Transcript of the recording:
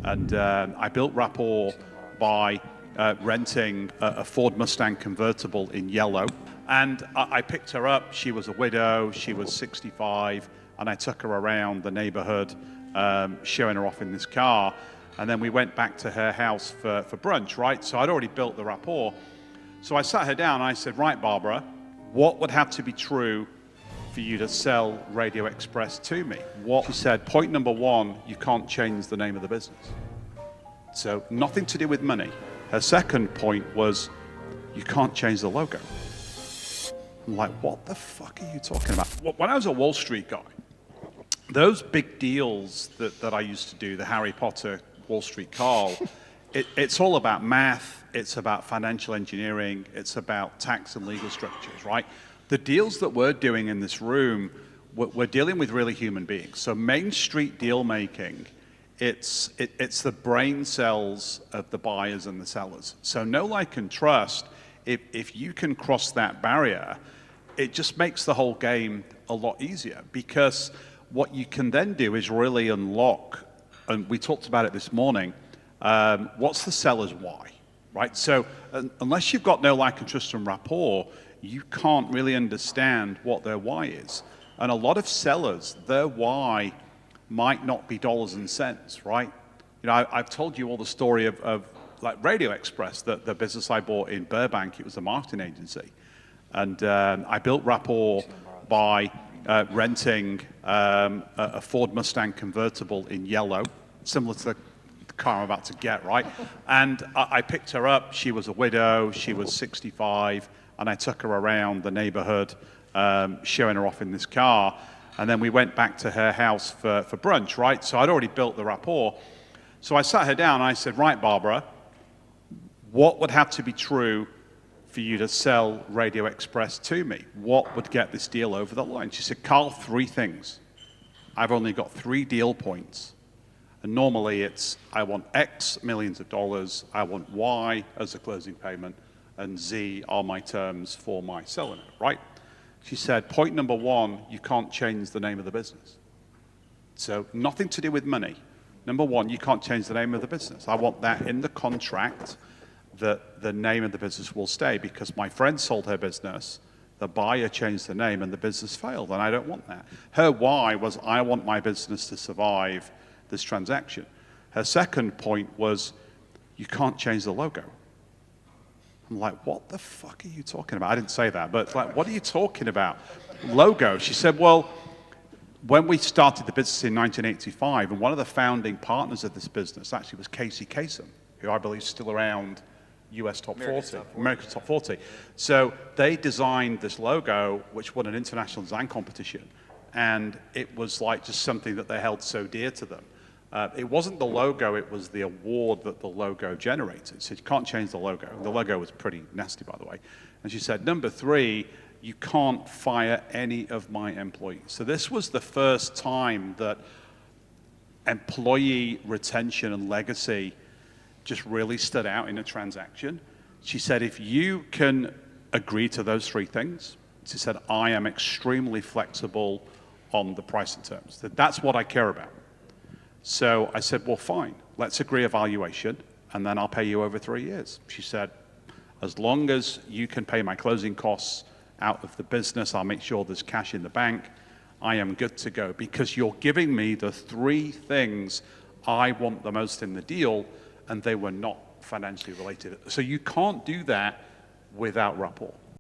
And I built rapport by renting a Ford Mustang convertible in yellow. And I picked her up. She was a widow. She was 65. And I took her around the neighborhood, showing her off in this car. And then we went back to her house for brunch, right? So I'd already built the rapport. So I sat her down and I said, right, Barbara, what would have to be true for you to sell Radio Express to me? She said, point number one, you can't change the name of the business. So nothing to do with money. Her second point was, you can't change the logo. I'm like, what the fuck are you talking about? When I was a Wall Street guy, those big deals that I used to do, the Harry Potter Wall Street Carl, it's all about math, it's about financial engineering, it's about tax and legal structures, right? The deals that we're doing in this room, we're dealing with really human beings. So Main Street deal making, it's the brain cells of the buyers and the sellers. So know, like, and trust, if you can cross that barrier, it just makes the whole game a lot easier, because what you can then do is really unlock, and we talked about it this morning, what's the seller's why, right? So unless you've got no like and trust and rapport, you can't really understand what their why is. And a lot of sellers, their why might not be dollars and cents, right? You know, I've told you all the story of like Radio Express, the business I bought in Burbank. It was a marketing agency. And I built rapport by renting a Ford Mustang convertible in yellow, similar to the car I'm about to get, right? And I picked her up. She was a widow. She was 65. And I took her around the neighborhood, showing her off in this car. And then we went back to her house for brunch, right? So I'd already built the rapport. So I sat her down and I said, right, Barbara, what would have to be true for you to sell Radio Express to me? What would get this deal over the line? She said, Carl, 3 things. I've only got 3 deal points. And normally it's, I want X millions of dollars, I want Y as a closing payment, and Z are my terms for my selling it, right? She said, point number one, you can't change the name of the business. So nothing to do with money. Number one, you can't change the name of the business. I want that in the contract, that the name of the business will stay, because my friend sold her business, the buyer changed the name, and the business failed, and I don't want that. Her why was, I want my business to survive this transaction. Her second point was, you can't change the logo. I'm like, what the fuck are you talking about? I didn't say that, but like, what are you talking about? Logo. She said, well, when we started the business in 1985, and one of the founding partners of this business actually was Casey Kasem, who I believe is still around US top 40, America's top 40. So they designed this logo, which won an international design competition. And it was like just something that they held so dear to them. It wasn't the logo, it was the award that the logo generated. So you can't change the logo. The logo was pretty nasty, by the way. And she said, number 3, you can't fire any of my employees. So this was the first time that employee retention and legacy just really stood out in a transaction. She said, if you can agree to those 3 things, she said, I am extremely flexible on the price and terms. That's what I care about. So I said, well, fine, let's agree a valuation, and then I'll pay you over 3 years. She said, as long as you can pay my closing costs out of the business, I'll make sure there's cash in the bank, I am good to go, because you're giving me the 3 things I want the most in the deal, and they were not financially related. So you can't do that without rapport.